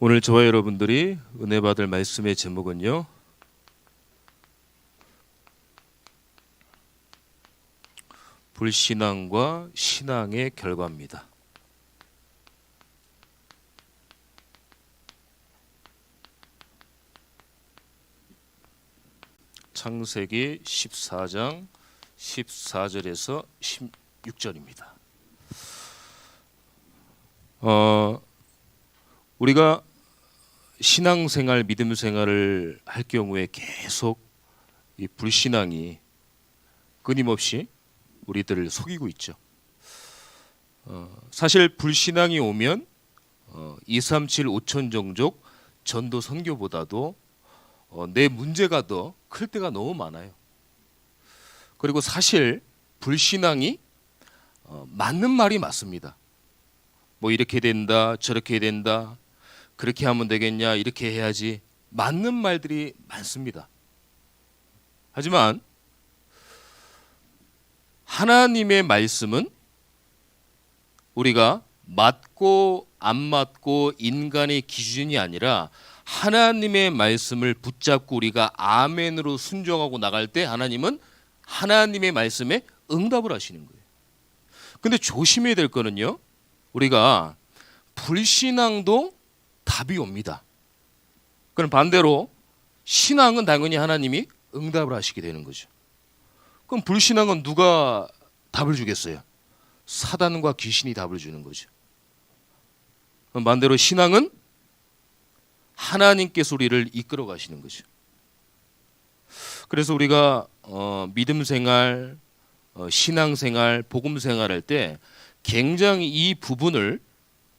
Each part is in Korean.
오늘 저와 여러분들이 은혜 받을 말씀의 제목은요, 불신앙과 신앙의 결과입니다. 창세기 14장 14절에서 16절입니다. 우리가 신앙생활, 믿음 생활을 할 경우에 계속 이 불신앙이 끊임없이 우리들을 속이고 있죠. 사실 불신앙이 오면 237 5천 종족 전도 선교보다도 내 문제가 더 클 때가 너무 많아요. 그리고 사실 불신앙이 맞는 말이 맞습니다. 뭐 이렇게 된다, 저렇게 된다, 그렇게 하면 되겠냐, 이렇게 해야지, 맞는 말들이 많습니다. 하지만 하나님의 말씀은 우리가 맞고 안 맞고 인간의 기준이 아니라 하나님의 말씀을 붙잡고 우리가 아멘으로 순종하고 나갈 때 하나님은 하나님의 말씀에 응답을 하시는 거예요. 근데 조심해야 될 거는요, 우리가 불신앙도 답이 옵니다. 그럼 반대로 신앙은 당연히 하나님이 응답을 하시게 되는 거죠. 그럼 불신앙은 누가 답을 주겠어요? 사단과 귀신이 답을 주는 거죠. 그럼 반대로 신앙은 하나님께서 우리를 이끌어 가시는 거죠. 그래서 우리가 믿음 생활, 신앙 생활, 복음 생활 할 때 굉장히 이 부분을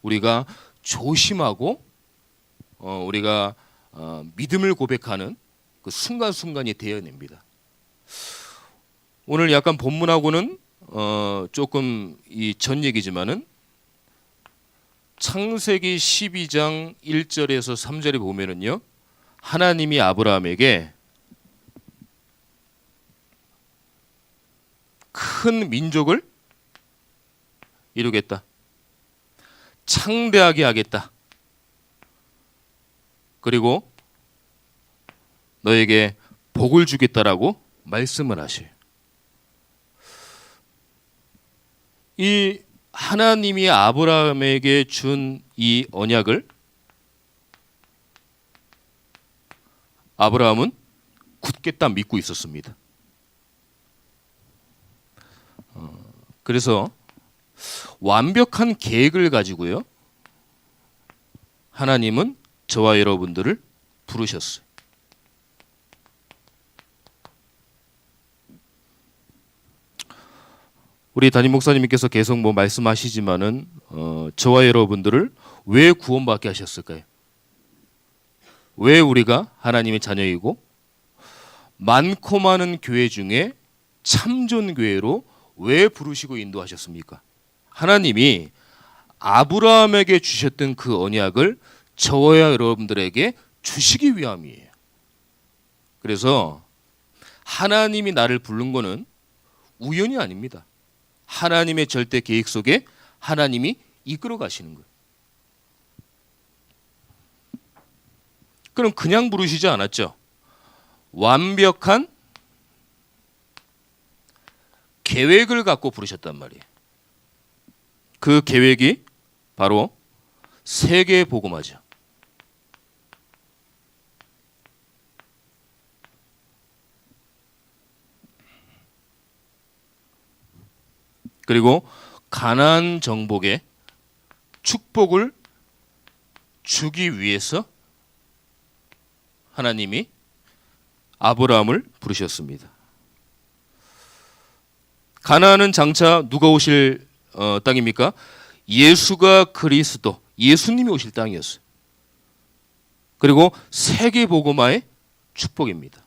우리가 조심하고 우리가 믿음을 고백하는 그 순간순간이 되어냅니다. 오늘 약간 본문하고는 조금 이 전 얘기지만은 창세기 12장 1절에서 3절에 보면은요, 하나님이 아브라함에게 큰 민족을 이루겠다, 창대하게 하겠다, 그리고 너에게 복을 주겠다라고 말씀을 하셔요. 이 하나님이 아브라함에게 준 이 언약을 아브라함은 굳겠다 믿고 있었습니다. 그래서 완벽한 계획을 가지고요, 하나님은 저와 여러분들을 부르셨어요. 우리 담임 목사님께서 계속 뭐 말씀하시지만은 저와 여러분들을 왜 구원받게 하셨을까요? 왜 우리가 하나님의 자녀이고 많고 많은 교회 중에 참존교회로 왜 부르시고 인도하셨습니까? 하나님이 아브라함에게 주셨던 그 언약을 저와 여러분들에게 주시기 위함이에요. 그래서 하나님이 나를 부른 거는 우연이 아닙니다. 하나님의 절대 계획 속에 하나님이 이끌어 가시는 거예요. 그럼 그냥 부르시지 않았죠. 완벽한 계획을 갖고 부르셨단 말이에요. 그 계획이 바로 세계 복음화죠. 그리고 가나안 정복의 축복을 주기 위해서 하나님이 아브라함을 부르셨습니다. 가나안은 장차 누가 오실 땅입니까? 예수가 그리스도, 예수님이 오실 땅이었어요. 그리고 세계 복음화의 축복입니다.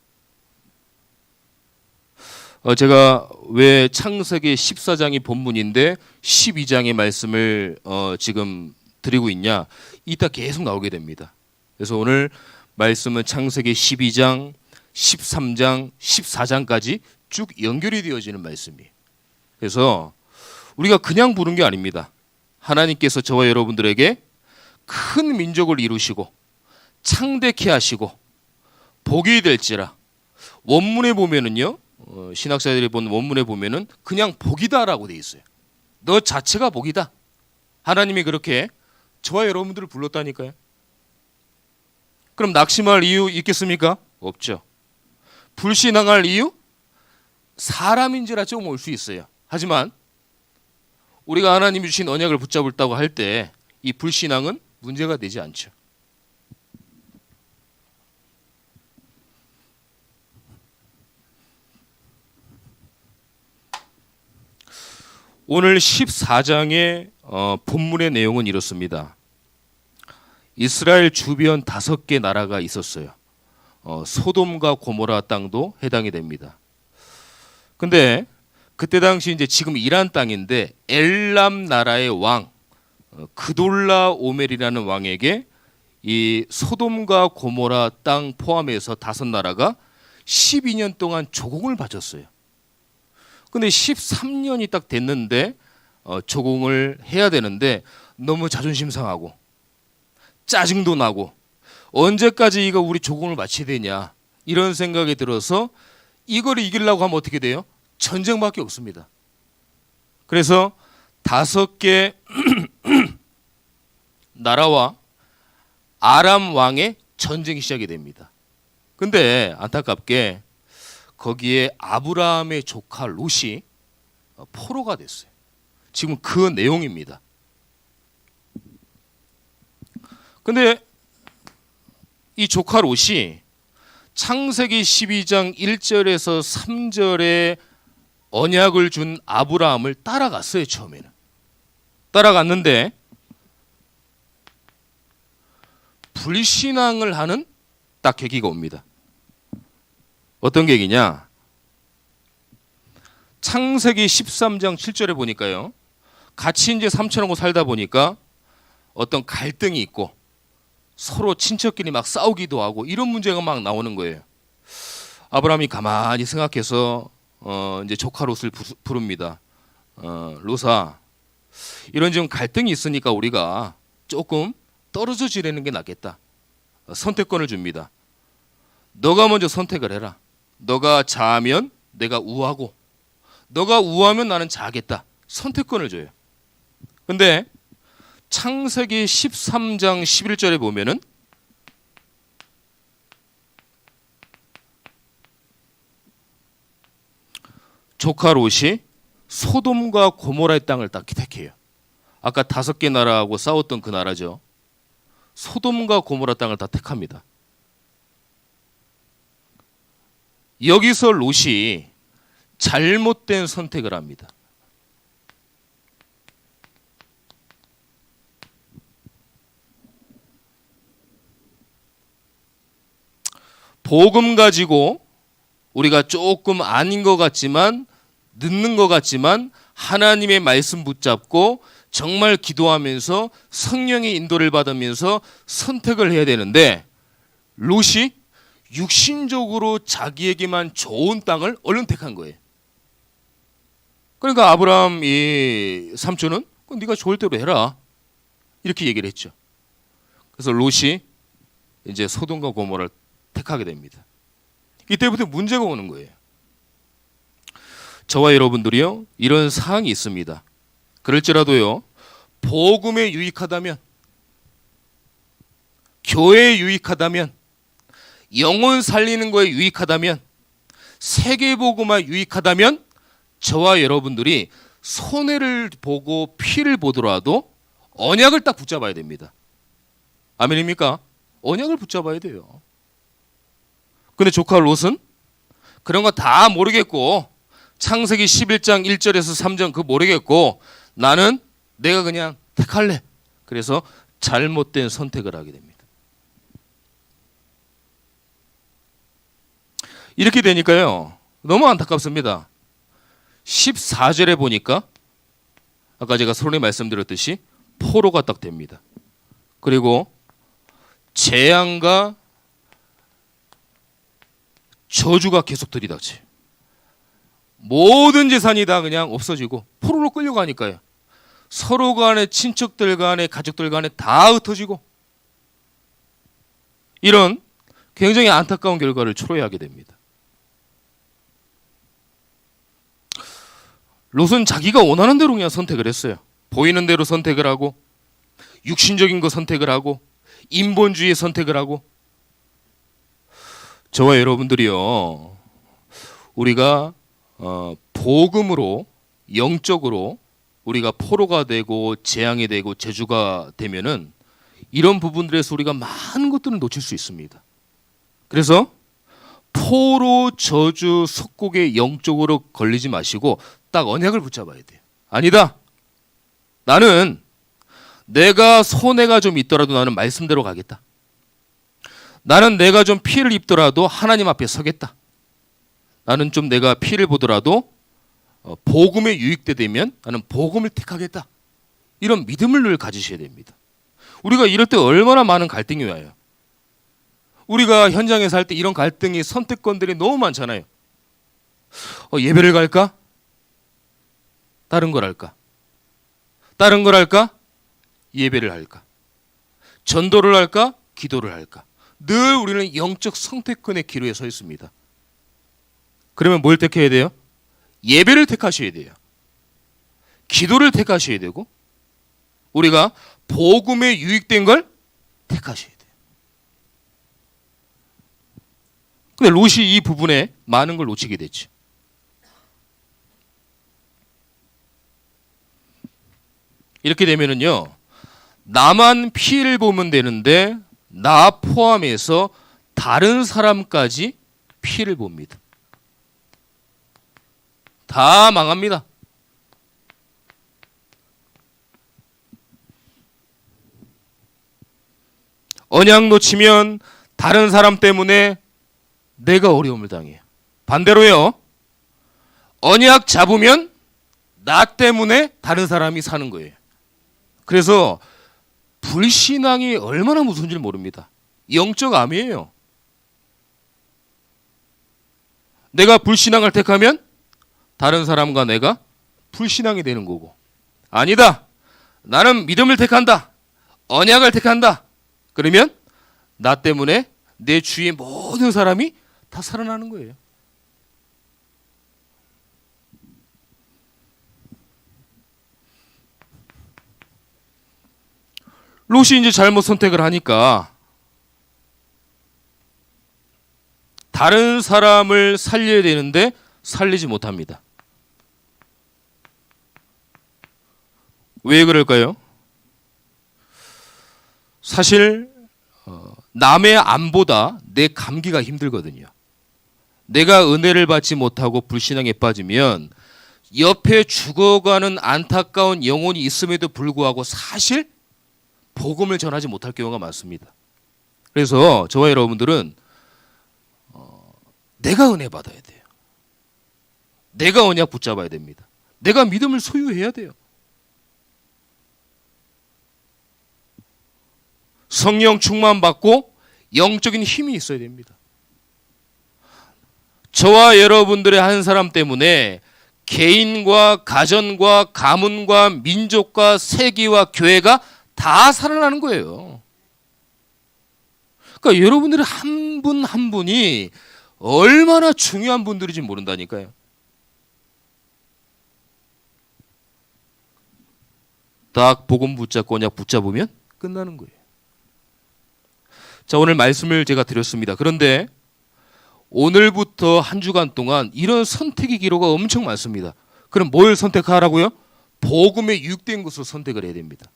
제가 왜 창세기 14장이 본문인데 12장의 말씀을 지금 드리고 있냐, 이따 계속 나오게 됩니다. 그래서 오늘 말씀은 창세기 12장, 13장, 14장까지 쭉 연결이 되어지는 말씀이에요. 그래서 우리가 그냥 부른 게 아닙니다. 하나님께서 저와 여러분들에게 큰 민족을 이루시고 창대케 하시고 복이 될지라. 원문에 보면은요, 신학자들이 본 원문에 보면은 그냥 복이다라고 돼 있어요. 너 자체가 복이다. 하나님이 그렇게 저와 여러분들을 불렀다니까요. 그럼 낙심할 이유 있겠습니까? 없죠. 불신앙할 이유? 사람인지라 조금 올 수 있어요. 하지만 우리가 하나님이 주신 언약을 붙잡았다고 할 때 이 불신앙은 문제가 되지 않죠. 오늘 14장의 본문의 내용은 이렇습니다. 이스라엘 주변 5개 나라가 있었어요. 소돔과 고모라 땅도 해당이 됩니다. 근데 그때 당시 이제 지금 이란 땅인데 엘람 나라의 왕 그돌라 오멜이라는 왕에게 이 소돔과 고모라 땅 포함해서 5나라가 12년 동안 조공을 바쳤어요. 근데 13년이 딱 됐는데 조공을 해야 되는데 너무 자존심 상하고 짜증도 나고 언제까지 이거 우리 조공을 마쳐야 되냐 이런 생각이 들어서 이걸 이기려고 하면 어떻게 돼요? 전쟁밖에 없습니다. 그래서 5개 나라와 아람 왕의 전쟁이 시작이 됩니다. 근데 안타깝게 거기에 아브라함의 조카 롯이 포로가 됐어요. 지금 그 내용입니다. 근데 이 조카 롯이 창세기 12장 1절에서 3절에 언약을 준 아브라함을 따라갔어요. 처음에는 따라갔는데 불신앙을 하는 딱 계기가 옵니다. 어떤 계기냐? 창세기 13장 7절에 보니까요. 같이 이제 삼촌하고 살다 보니까 어떤 갈등이 있고 서로 친척끼리 막 싸우기도 하고 이런 문제가 막 나오는 거예요. 아브라함이 가만히 생각해서 이제 조카 롯을 부릅니다. 롯아, 이런 지금 갈등이 있으니까 우리가 조금 떨어져 지내는 게 낫겠다. 선택권을 줍니다. 너가 먼저 선택을 해라. 너가 자하면 내가 우하고 너가 우하면 나는 자겠다. 선택권을 줘요. 근데 창세기 13장 11절에 보면은 조카 롯이 소돔과 고모라의 땅을 딱 택해요. 아까 5개 나라하고 싸웠던 그 나라죠. 소돔과 고모라 땅을 다 택합니다. 여기서 롯이 잘못된 선택을 합니다. 복음 가지고 우리가 조금 아닌 것 같지만 늦는 것 같지만 하나님의 말씀 붙잡고 정말 기도하면서 성령의 인도를 받으면서 선택을 해야 되는데 롯이 육신적으로 자기에게만 좋은 땅을 얼른 택한 거예요. 그러니까 아브라함 이 삼촌은 네가 좋을 대로 해라 이렇게 얘기를 했죠. 그래서 롯이 이제 소돔과 고모라를 택하게 됩니다. 이때부터 문제가 오는 거예요. 저와 여러분들이요 이런 사항이 있습니다. 그럴지라도요 복음에 유익하다면 교회에 유익하다면 영혼 살리는 거에 유익하다면 세계복음에 유익하다면 저와 여러분들이 손해를 보고 피를 보더라도 언약을 딱 붙잡아야 됩니다. 아멘입니까? 언약을 붙잡아야 돼요. 근데 조카 롯은 그런 거 다 모르겠고 창세기 11장 1절에서 3절 그거 모르겠고 나는 내가 그냥 택할래. 그래서 잘못된 선택을 하게 됩니다. 이렇게 되니까요 너무 안타깝습니다. 14절에 보니까 아까 제가 서론에 말씀드렸듯이 포로가 딱 됩니다. 그리고 재앙과 저주가 계속 들이닥쳐요. 모든 재산이 다 그냥 없어지고 포로로 끌려가니까요. 서로 간에 친척들 간에 가족들 간에 다 흩어지고 이런 굉장히 안타까운 결과를 초래하게 됩니다. 롯은 자기가 원하는 대로 그냥 선택을 했어요. 보이는 대로 선택을 하고 육신적인 거 선택을 하고 인본주의 선택을 하고. 저와 여러분들이요, 우리가 복음으로 영적으로 우리가 포로가 되고 재앙이 되고 저주가 되면은 이런 부분들에서 우리가 많은 것들을 놓칠 수 있습니다. 그래서 포로 저주 속국에 영적으로 걸리지 마시고 딱 언약을 붙잡아야 돼요. 아니다, 나는 내가 손해가 좀 있더라도 나는 말씀대로 가겠다. 나는 내가 좀 피해를 입더라도 하나님 앞에 서겠다. 나는 좀 내가 피해를 보더라도 복음에 유익돼 되면 나는 복음을 택하겠다. 이런 믿음을 늘 가지셔야 됩니다. 우리가 이럴 때 얼마나 많은 갈등이 와요. 우리가 현장에서 할 때 이런 갈등이 선택권들이 너무 많잖아요. 예배를 갈까? 다른 걸 할까? 다른 걸 할까? 예배를 할까? 전도를 할까? 기도를 할까? 늘 우리는 영적 선택권의 기로에 서 있습니다. 그러면 뭘 택해야 돼요? 예배를 택하셔야 돼요. 기도를 택하셔야 되고 우리가 복음에 유익된 걸 택하셔야 돼요. 근데 롯이 이 부분에 많은 걸 놓치게 됐죠. 이렇게 되면은요, 나만 피해를 보면 되는데 나 포함해서 다른 사람까지 피해를 봅니다. 다 망합니다. 언약 놓치면 다른 사람 때문에 내가 어려움을 당해요. 반대로요, 언약 잡으면 나 때문에 다른 사람이 사는 거예요. 그래서 불신앙이 얼마나 무서운지 모릅니다. 영적 암이에요. 내가 불신앙을 택하면 다른 사람과 내가 불신앙이 되는 거고, 아니다, 나는 믿음을 택한다, 언약을 택한다, 그러면 나 때문에 내 주위의 모든 사람이 다 살아나는 거예요. 롯이 이제 잘못 선택을 하니까 다른 사람을 살려야 되는데 살리지 못합니다. 왜 그럴까요? 사실 남의 암보다 내 감기가 힘들거든요. 내가 은혜를 받지 못하고 불신앙에 빠지면 옆에 죽어가는 안타까운 영혼이 있음에도 불구하고 사실 복음을 전하지 못할 경우가 많습니다. 그래서 저와 여러분들은 내가 은혜 받아야 돼요. 내가 언약 붙잡아야 됩니다. 내가 믿음을 소유해야 돼요. 성령 충만 받고 영적인 힘이 있어야 됩니다. 저와 여러분들의 한 사람 때문에 개인과 가정과 가문과 민족과 세계와 교회가 다 살아나는 거예요. 그러니까 여러분들의 한 분 한 분이 얼마나 중요한 분들인지 모른다니까요. 딱 복음 붙잡고 언약 붙잡으면 끝나는 거예요. 자, 오늘 말씀을 제가 드렸습니다. 그런데 오늘부터 한 주간 동안 이런 선택의 기로가 엄청 많습니다. 그럼 뭘 선택하라고요? 복음에 유익된 것을 선택을 해야 됩니다.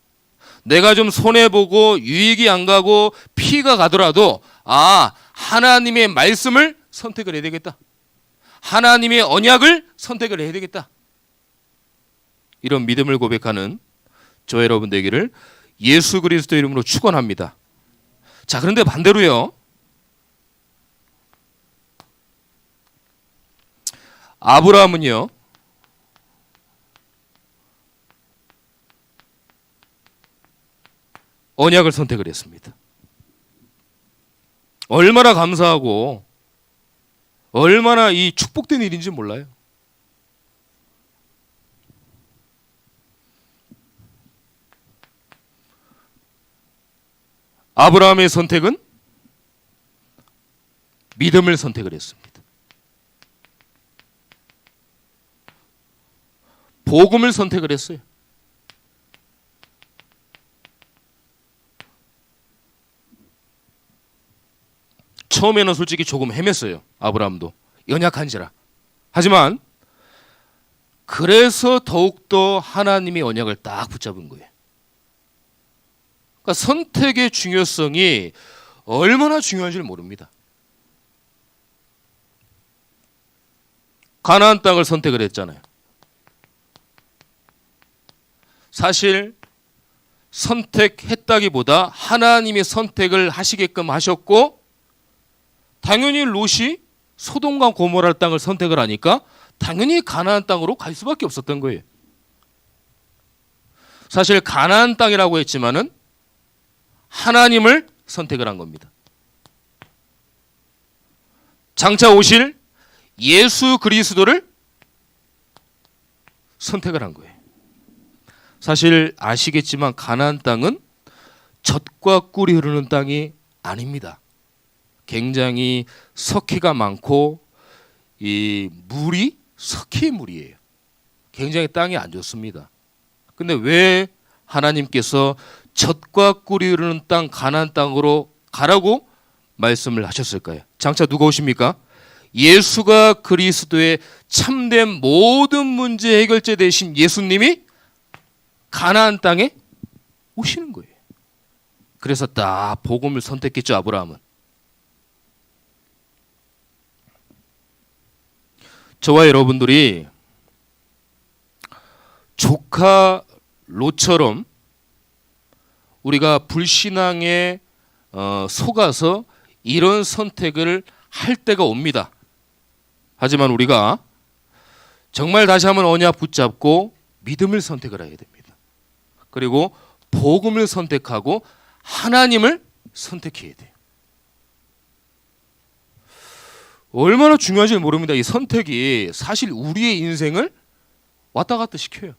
내가 좀 손해보고 유익이 안 가고 피가 가더라도 하나님의 말씀을 선택을 해야 되겠다. 하나님의 언약을 선택을 해야 되겠다. 이런 믿음을 고백하는 저 여러분 되기를 예수 그리스도 이름으로 축원합니다. 자, 그런데 반대로요, 아브라함은요, 언약을 선택을 했습니다. 얼마나 감사하고 얼마나 이 축복된 일인지 몰라요. 아브라함의 선택은 믿음을 선택을 했습니다. 복음을 선택을 했어요. 처음에는 솔직히 조금 헤맸어요. 아브라함도 연약한지라. 하지만 그래서 더욱더 하나님의 언약을 딱 붙잡은 거예요. 그러니까 선택의 중요성이 얼마나 중요한지를 모릅니다. 가나안 땅을 선택을 했잖아요. 사실 선택했다기보다 하나님의 선택을 하시게끔 하셨고, 당연히 롯이 소돔과 고모라 땅을 선택을 하니까 당연히 가나안 땅으로 갈 수밖에 없었던 거예요. 사실 가나안 땅이라고 했지만은 하나님을 선택을 한 겁니다. 장차 오실 예수 그리스도를 선택을 한 거예요. 사실 아시겠지만 가나안 땅은 젖과 꿀이 흐르는 땅이 아닙니다. 굉장히 석회가 많고 이 물이 석회의 물이에요. 굉장히 땅이 안 좋습니다. 근데 왜 하나님께서 젖과 꿀이 흐르는 땅 가나안 땅으로 가라고 말씀을 하셨을까요? 장차 누가 오십니까? 예수가 그리스도의 참된 모든 문제 해결제 되신 예수님이 가나안 땅에 오시는 거예요. 그래서 딱 복음을 선택했죠, 아브라함은. 저와 여러분들이 조카 롯처럼 우리가 불신앙에 속아서 이런 선택을 할 때가 옵니다. 하지만 우리가 정말 다시 한번 언약 붙잡고 믿음을 선택을 해야 됩니다. 그리고 복음을 선택하고 하나님을 선택해야 돼요. 얼마나 중요한지 모릅니다. 이 선택이 사실 우리의 인생을 왔다 갔다 시켜요.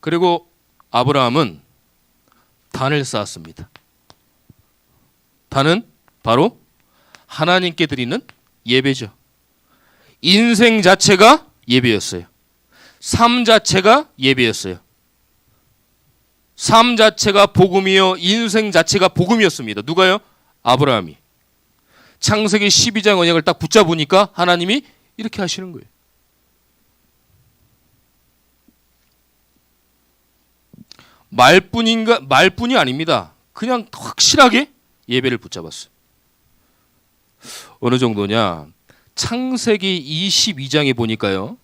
그리고 아브라함은 단을 쌓았습니다. 단은 바로 하나님께 드리는 예배죠. 인생 자체가 예배였어요. 삶 자체가 예배였어요. 삶 자체가 복음이요, 인생 자체가 복음이었습니다. 누가요? 아브라함이. 창세기 12장 언약을 딱 붙잡으니까 하나님이 이렇게 하시는 거예요. 말뿐이 아닙니다. 그냥 확실하게 예배를 붙잡았어요. 어느 정도냐? 창세기 22장에 보니까요,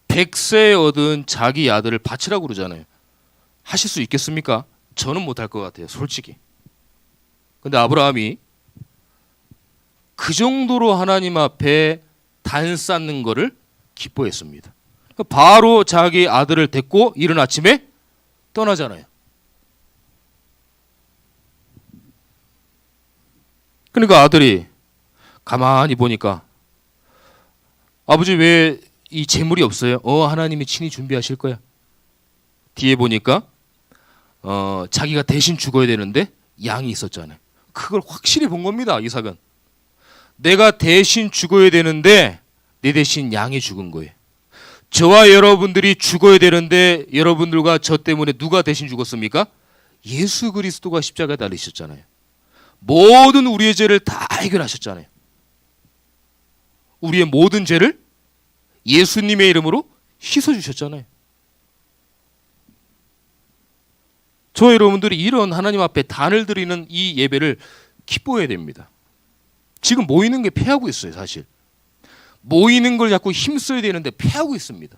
100세에 얻은 자기 아들을 바치라고 그러잖아요. 하실 수 있겠습니까? 저는 못할 것 같아요, 솔직히. 근데 아브라함이 그 정도로 하나님 앞에 단 쌓는 거를 기뻐했습니다. 바로 자기 아들을 데리고 이른 아침에 떠나잖아요. 그러니까 아들이 가만히 보니까, 아버지 왜 이 재물이 없어요? 하나님이 친히 준비하실 거야. 뒤에 보니까 자기가 대신 죽어야 되는데 양이 있었잖아요. 그걸 확실히 본 겁니다, 이삭은. 내가 대신 죽어야 되는데 내 대신 양이 죽은 거예요. 저와 여러분들이 죽어야 되는데 여러분들과 저 때문에 누가 대신 죽었습니까? 예수 그리스도가 십자가에 달리셨잖아요. 모든 우리의 죄를 다 해결하셨잖아요. 우리의 모든 죄를 예수님의 이름으로 씻어주셨잖아요. 저 여러분들이 이런 하나님 앞에 단을 드리는 이 예배를 기뻐해야 됩니다. 지금 모이는 게 패하고 있어요, 사실. 모이는 걸 자꾸 힘써야 되는데 패하고 있습니다.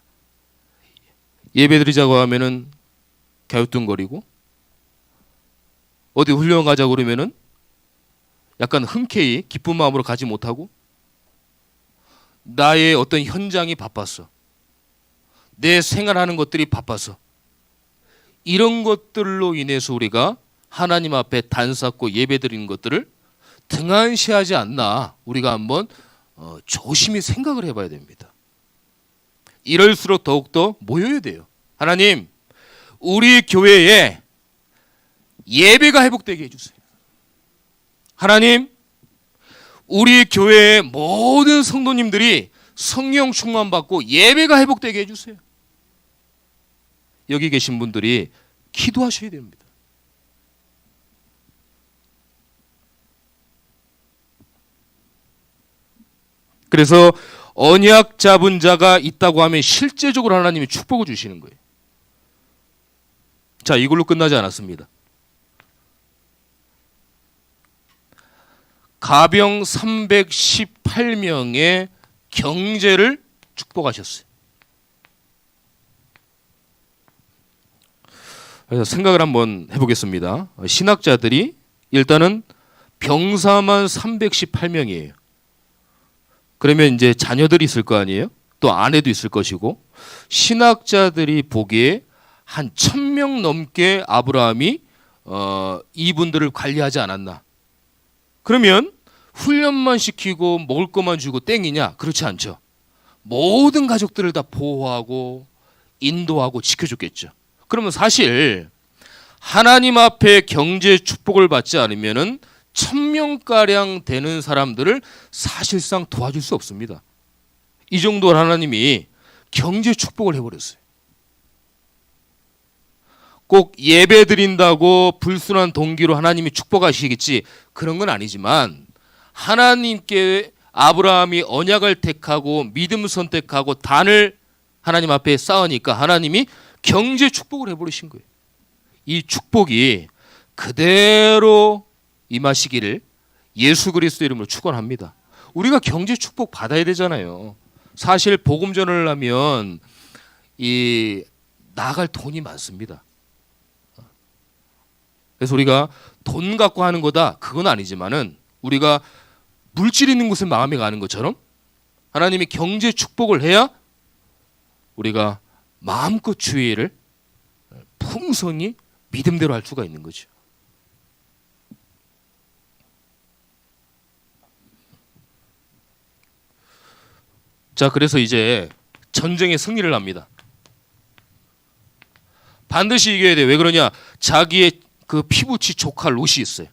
예배 드리자고 하면은 갸우뚱거리고, 어디 훈련 가자고 그러면은 약간 흔쾌히 기쁜 마음으로 가지 못하고, 나의 어떤 현장이 바빴어, 내 생활하는 것들이 바빠서, 이런 것들로 인해서 우리가 하나님 앞에 단 쌓고 예배 드리는 것들을 등한시하지 않나, 우리가 한번 조심히 생각을 해봐야 됩니다. 이럴수록 더욱더 모여야 돼요. 하나님, 우리 교회에 예배가 회복되게 해주세요. 하나님, 우리 교회의 모든 성도님들이 성령 충만받고 예배가 회복되게 해주세요. 여기 계신 분들이 기도하셔야 됩니다. 그래서 언약 잡은 자가 있다고 하면 실제적으로 하나님이 축복을 주시는 거예요. 자, 이걸로 끝나지 않았습니다. 가병 318명의 경제를 축복하셨어요. 그래서 생각을 한번 해보겠습니다. 신학자들이 일단은 병사만 318명이에요. 그러면 이제 자녀들이 있을 거 아니에요? 또 아내도 있을 것이고, 신학자들이 보기에 한 1000명 넘게 아브라함이 이분들을 관리하지 않았나. 그러면 훈련만 시키고 먹을 것만 주고 땡이냐? 그렇지 않죠. 모든 가족들을 다 보호하고 인도하고 지켜줬겠죠. 그러면 사실 하나님 앞에 경제 축복을 받지 않으면은 1000명가량 되는 사람들을 사실상 도와줄 수 없습니다. 이 정도로 하나님이 경제 축복을 해버렸어요. 꼭 예배 드린다고 불순한 동기로 하나님이 축복하시겠지, 그런 건 아니지만, 하나님께 아브라함이 언약을 택하고 믿음 선택하고 단을 하나님 앞에 쌓으니까 하나님이 경제 축복을 해버리신 거예요. 이 축복이 그대로 임하시기를 예수 그리스도 이름으로 축원합니다. 우리가 경제 축복 받아야 되잖아요. 사실 복음 전을 하면 나갈 돈이 많습니다. 그래서 우리가 돈 갖고 하는 거다, 그건 아니지만은 우리가 물질 있는 곳에 마음이 가는 것처럼 하나님이 경제 축복을 해야 우리가 마음껏 주의를 풍성히 믿음대로 할 수가 있는 거죠. 자, 그래서 이제 전쟁의 승리를 합니다. 반드시 이겨야 돼. 왜 그러냐? 자기의 그 피부치 조카 롯이 있어요.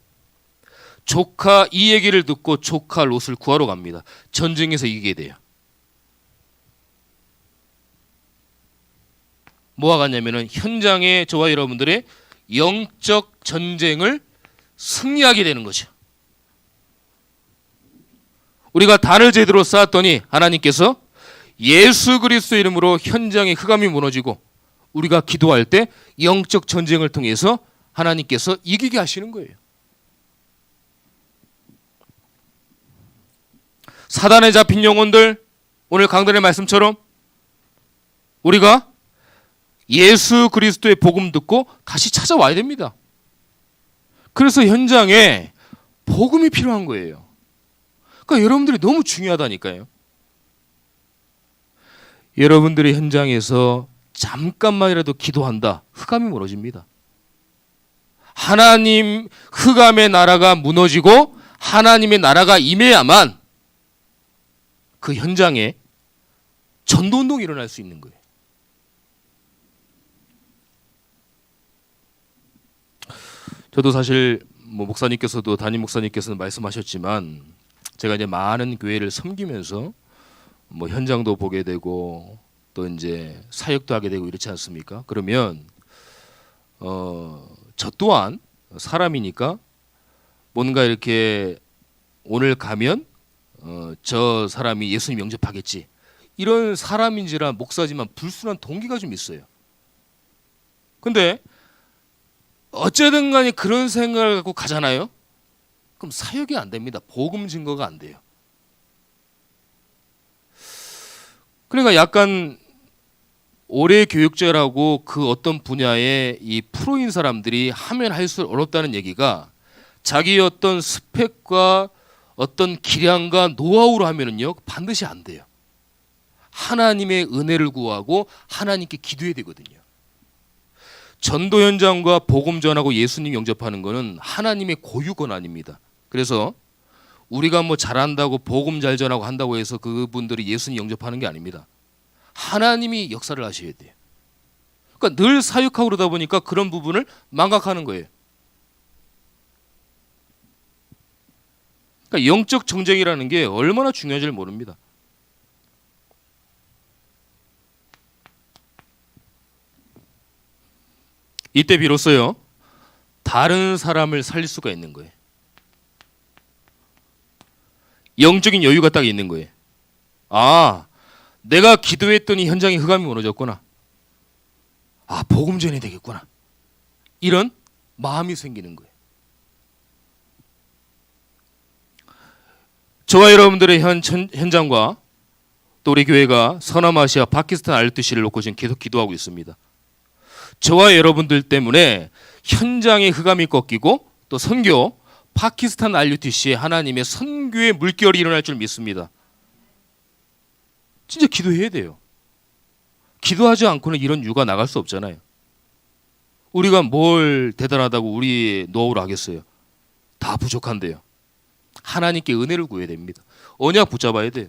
조카 이 얘기를 듣고 조카 롯을 구하러 갑니다. 전쟁에서 이기게 돼요. 뭐가 같냐면은 현장에 저와 여러분들의 영적 전쟁을 승리하게 되는 거죠. 우리가 단을 제대로 쌓았더니 하나님께서 예수 그리스도 이름으로 현장의 흑암이 무너지고 우리가 기도할 때 영적 전쟁을 통해서 하나님께서 이기게 하시는 거예요. 사단에 잡힌 영혼들, 오늘 강단의 말씀처럼 우리가 예수 그리스도의 복음 듣고 다시 찾아와야 됩니다. 그래서 현장에 복음이 필요한 거예요. 그러니까 여러분들이 너무 중요하다니까요. 여러분들이 현장에서 잠깐만이라도 기도한다, 흑암이 무너집니다. 하나님 흑암의 나라가 무너지고 하나님의 나라가 임해야만 그 현장에 전도운동이 일어날 수 있는 거예요. 저도 사실 목사님께서도 담임 목사님께서는 말씀하셨지만 제가 이제 많은 교회를 섬기면서 현장도 보게 되고 또 이제 사역도 하게 되고 이렇지 않습니까? 그러면 저 또한 사람이니까 뭔가 이렇게 오늘 가면 저 사람이 예수님 영접하겠지, 이런 사람인지라 목사지만 불순한 동기가 좀 있어요. 근데 어쨌든 간에 그런 생각을 갖고 가잖아요. 그럼 사역이 안 됩니다. 복음 증거가 안 돼요. 그러니까 약간 오래 교육자라고 그 어떤 분야에 이 프로인 사람들이 하면 할수록 어렵다는 얘기가 자기의 어떤 스펙과 어떤 기량과 노하우로 하면은요 반드시 안 돼요. 하나님의 은혜를 구하고 하나님께 기도해야 되거든요. 전도 현장과 복음 전하고 예수님 영접하는 것은 하나님의 고유 권한입니다. 그래서 우리가 잘한다고 복음 잘 전하고 한다고 해서 그분들이 예수님 영접하는 게 아닙니다. 하나님이 역사를 하셔야 돼요. 그러니까 늘 사역하고 그러다 보니까 그런 부분을 망각하는 거예요. 그러니까 영적 정쟁이라는 게 얼마나 중요한지를 모릅니다. 이때 비로소요 다른 사람을 살릴 수가 있는 거예요. 영적인 여유가 딱 있는 거예요. 아, 내가 기도했더니 현장에 흑암이 무너졌구나. 아, 복음 전해야 되겠구나. 이런 마음이 생기는 거예요. 저와 여러분들의 현장과 또 우리 교회가 서남아시아 파키스탄 RTC를 놓고 지금 계속 기도하고 있습니다. 저와 여러분들 때문에 현장의 흑암이 꺾이고 또 선교 파키스탄 RUTC에 하나님의 선교의 물결이 일어날 줄 믿습니다. 진짜 기도해야 돼요. 기도하지 않고는 이런 유가 나갈 수 없잖아요. 우리가 뭘 대단하다고 우리 노하우를 하겠어요. 다 부족한데요. 하나님께 은혜를 구해야 됩니다. 언약 붙잡아야 돼요.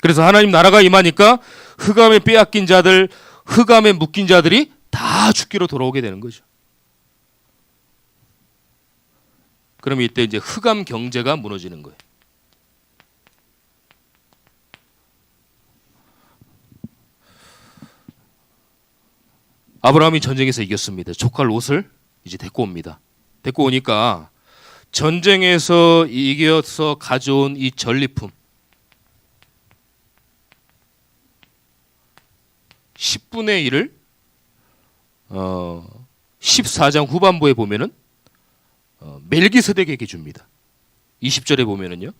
그래서 하나님 나라가 임하니까 흑암에 빼앗긴 자들, 흑암에 묶인 자들이 다 죽기로 돌아오게 되는 거죠. 그러면 이때 이제 흑암 경제가 무너지는 거예요. 아브라함이 전쟁에서 이겼습니다. 조카 롯을 이제 데리고 옵니다. 데리고 오니까 전쟁에서 이겨서 가져온 이 전리품 10분의 1을 14장 후반부에 보면은 멜기세덱에게 줍니다. 20절에 보면은요.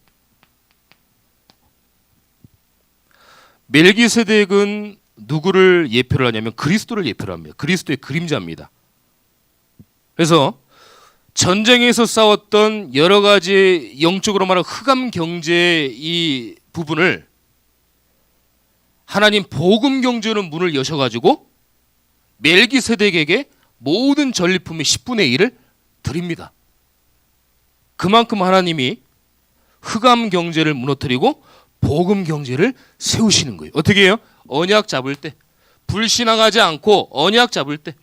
멜기세덱은 누구를 예표를 하냐면 그리스도를 예표를 합니다. 그리스도의 그림자입니다. 그래서 전쟁에서 싸웠던 여러 가지 영적으로 말하는 흑암 경제의 이 부분을 하나님 복음 경제는 문을 여셔가지고 멜기세덱에게 모든 전리품의 10분의 1을 드립니다. 그만큼 하나님이 흑암 경제를 무너뜨리고 복음 경제를 세우시는 거예요. 어떻게 해요? 언약 잡을 때, 불신앙하지 않고 언약 잡을 때.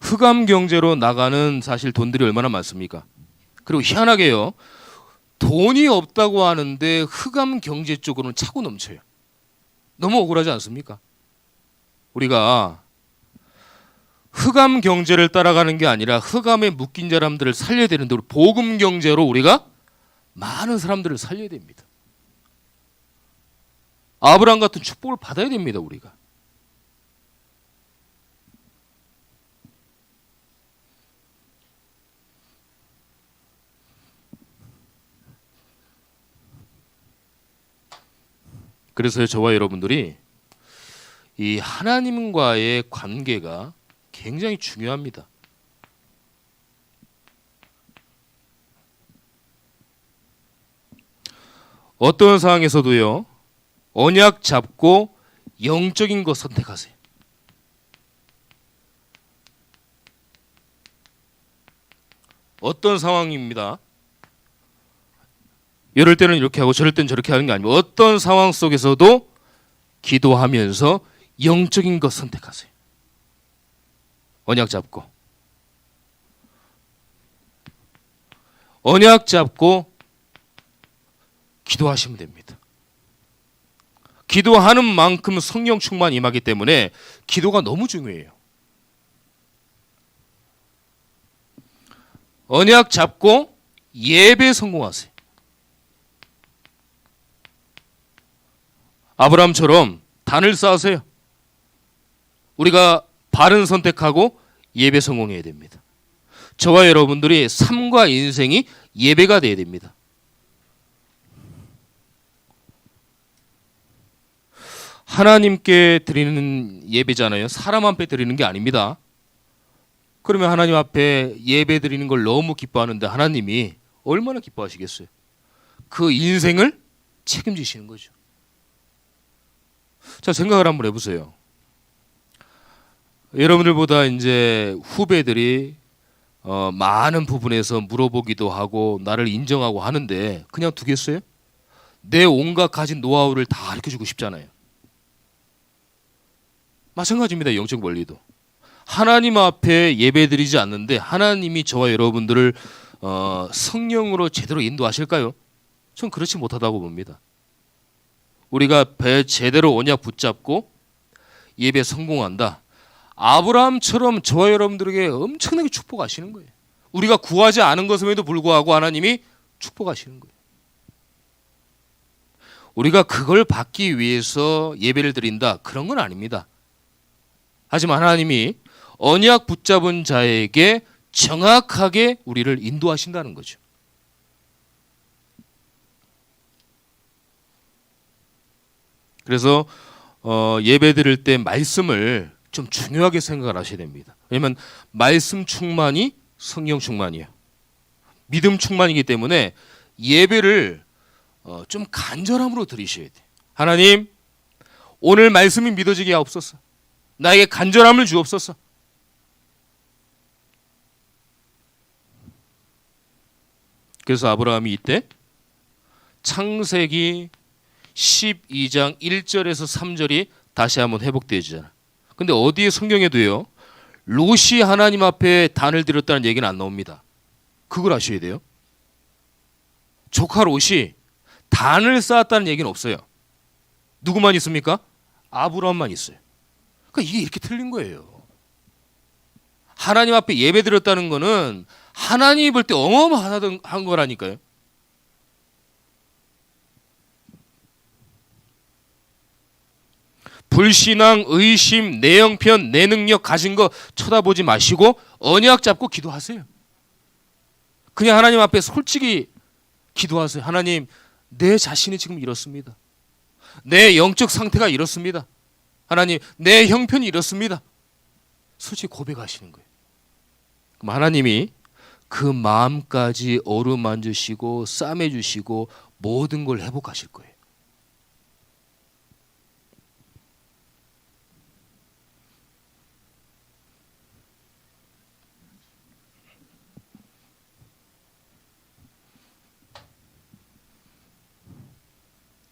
흑암 경제로 나가는 사실 돈들이 얼마나 많습니까? 그리고 희한하게요. 돈이 없다고 하는데 흑암 경제 쪽으로는 차고 넘쳐요. 너무 억울하지 않습니까? 우리가 흑암 경제를 따라가는 게 아니라 흑암에 묶인 사람들을 살려야 되는데 우리 복음 경제로 우리가 많은 사람들을 살려야 됩니다. 아브라함 같은 축복을 받아야 됩니다. 우리가. 그래서 저와 여러분들이 이 하나님과의 관계가 굉장히 중요합니다. 어떤 상황에서도요. 언약 잡고 영적인 것 선택하세요. 어떤 상황입니다. 이럴 때는 이렇게 하고 저럴 때는 저렇게 하는 게 아니고 어떤 상황 속에서도 기도하면서 영적인 것 선택하세요. 언약 잡고 언약 잡고 기도하시면 됩니다. 기도하는 만큼 성령 충만이 임하기 때문에 기도가 너무 중요해요. 언약 잡고 예배 성공하세요. 아브라함처럼 단을 쌓으세요. 우리가 바른 선택하고 예배 성공해야 됩니다. 저와 여러분들이 삶과 인생이 예배가 돼야 됩니다. 하나님께 드리는 예배잖아요. 사람 앞에 드리는 게 아닙니다. 그러면 하나님 앞에 예배 드리는 걸 너무 기뻐하는데 하나님이 얼마나 기뻐하시겠어요? 그 인생을 책임지시는 거죠. 자, 생각을 한번 해보세요. 여러분들보다 이제 후배들이 많은 부분에서 물어보기도 하고 나를 인정하고 하는데 그냥 두겠어요? 내 온갖 가진 노하우를 다 가르쳐주고 싶잖아요. 마찬가지입니다. 영적 원리도. 하나님 앞에 예배드리지 않는데 하나님이 저와 여러분들을 성령으로 제대로 인도하실까요? 전 그렇지 못하다고 봅니다. 우리가 제대로 언약 붙잡고 예배 성공한다. 아브라함처럼 저와 여러분들에게 엄청나게 축복하시는 거예요. 우리가 구하지 않은 것임에도 불구하고 하나님이 축복하시는 거예요. 우리가 그걸 받기 위해서 예배를 드린다. 그런 건 아닙니다. 하지만 하나님이 언약 붙잡은 자에게 정확하게 우리를 인도하신다는 거죠. 그래서 예배 드릴 때 말씀을 좀 중요하게 생각을 하셔야 됩니다. 왜냐하면 말씀 충만이 성령 충만이에요. 믿음 충만이기 때문에 예배를 좀 간절함으로 드리셔야 돼요. 하나님, 오늘 말씀이 믿어지게 하옵소서. 나에게 간절함을 주옵소서. 그래서 아브라함이 이때 창세기 12장 1절에서 3절이 다시 한번 회복되어지잖아. 근데 어디에 성경에도요, 롯이 하나님 앞에 단을 들였다는 얘기는 안 나옵니다. 그걸 아셔야 돼요. 조카 롯이 단을 쌓았다는 얘기는 없어요. 누구만 있습니까? 아브라함만 있어요. 그러니까 이게 이렇게 틀린 거예요. 하나님 앞에 예배 드렸다는 거는 하나님이 볼 때 어마어마한 거라니까요. 불신앙, 의심, 내 형편, 내 능력 가진 거 쳐다보지 마시고 언약 잡고 기도하세요. 그냥 하나님 앞에 솔직히 기도하세요. 하나님, 내 자신이 지금 이렇습니다. 내 영적 상태가 이렇습니다. 하나님, 내 형편이 이렇습니다. 솔직히 고백하시는 거예요. 그럼 하나님이 그 마음까지 어루만지시고 싸매주시고 모든 걸 회복하실 거예요.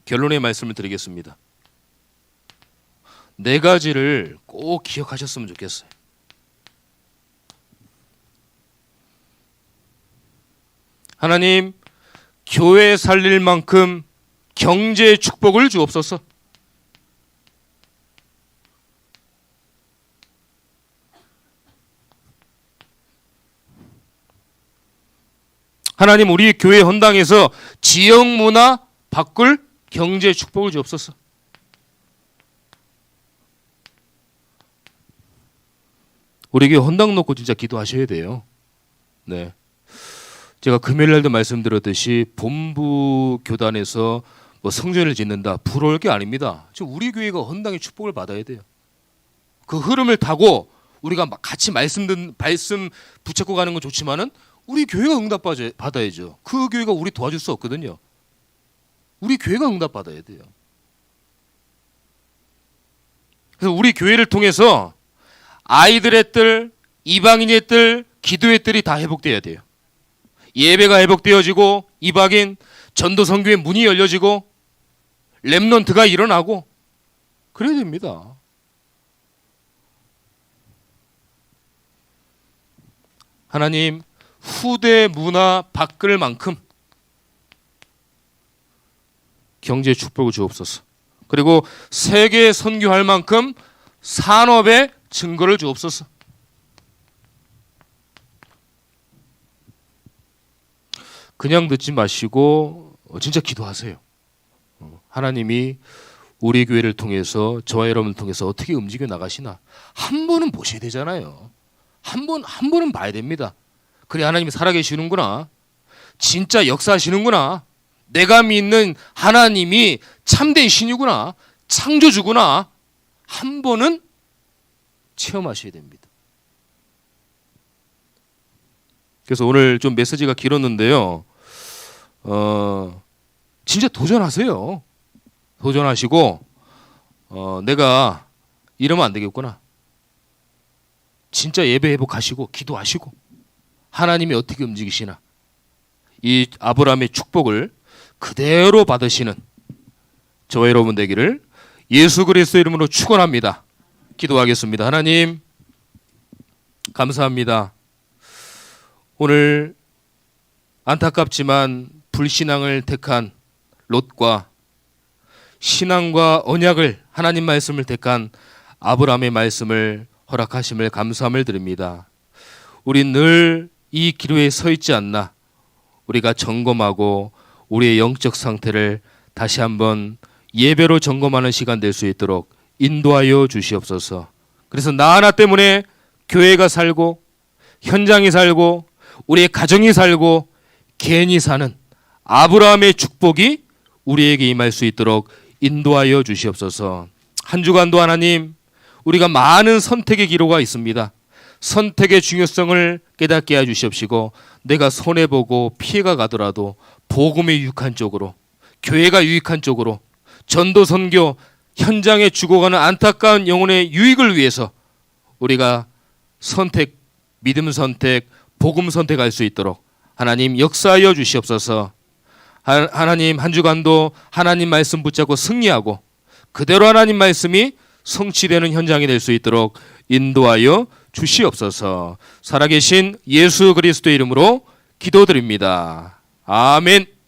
결론의 말씀을 드리겠습니다. 네 가지를 꼭 기억하셨으면 좋겠어요. 하나님, 교회 살릴 만큼 경제 축복을 주옵소서. 하나님, 우리 교회 헌당에서 지역 문화 바꿀 경제 축복을 주옵소서. 우리 교회 헌당 놓고 진짜 기도하셔야 돼요. 네. 제가 금요일 날도 말씀드렸듯이 본부 교단에서 뭐 성전을 짓는다, 부러울 게 아닙니다. 지금 우리 교회가 헌당의 축복을 받아야 돼요. 그 흐름을 타고 우리가 같이 말씀 붙잡고 가는 건 좋지만은 우리 교회가 응답 받아야죠. 그 교회가 우리 도와줄 수 없거든요. 우리 교회가 응답 받아야 돼요. 그래서 우리 교회를 통해서 아이들의 뜰, 이방인의 뜰, 기도의 뜰이 다 회복돼야 돼요. 예배가 회복되어지고 이방인 전도 선교의 문이 열려지고 렘넌트가 일어나고 그래야 됩니다. 하나님, 후대 문화 바꿀 만큼 경제 축복을 주옵소서. 그리고 세계 선교할 만큼 산업의 증거를 주옵소서. 그냥 듣지 마시고 진짜 기도하세요. 하나님이 우리 교회를 통해서 저와 여러분을 통해서 어떻게 움직여 나가시나 한 번은 보셔야 되잖아요. 한 번은 봐야 됩니다. 그래, 하나님이 살아계시는구나. 진짜 역사하시는구나. 내가 믿는 하나님이 참된 신이구나. 창조주구나. 한 번은 체험하셔야 됩니다. 그래서 오늘 좀 메시지가 길었는데요. 진짜 도전하세요. 도전하시고 내가 이러면 안 되겠구나. 진짜 예배 회복하시고 기도하시고 하나님이 어떻게 움직이시나 이 아브라함의 축복을 그대로 받으시는 저와 여러분 되기를 예수 그리스도 이름으로 축원합니다. 기도하겠습니다. 하나님 감사합니다. 오늘 안타깝지만 불신앙을 택한 롯과 신앙과 언약을 하나님 말씀을 택한 아브라함의 말씀을 허락하심을 감사함을 드립니다. 우리 늘 이 기로에 서 있지 않나 우리가 점검하고 우리의 영적 상태를 다시 한번 예배로 점검하는 시간 될 수 있도록 인도하여 주시옵소서. 그래서 나 하나 때문에 교회가 살고 현장이 살고 우리의 가정이 살고 개인이 사는 아브라함의 축복이 우리에게 임할 수 있도록 인도하여 주시옵소서. 한 주간도 하나님 우리가 많은 선택의 기로가 있습니다. 선택의 중요성을 깨닫게 해주시옵시고 내가 손해보고 피해가 가더라도 복음에 유익한 쪽으로 교회가 유익한 쪽으로 전도 선교 현장에 죽어가는 안타까운 영혼의 유익을 위해서 우리가 선택, 믿음 선택, 복음 선택할 수 있도록 하나님 역사하여 주시옵소서. 하나님 한 주간도 하나님 말씀 붙잡고 승리하고 그대로 하나님 말씀이 성취되는 현장이 될 수 있도록 인도하여 주시옵소서. 살아계신 예수 그리스도의 이름으로 기도드립니다. 아멘.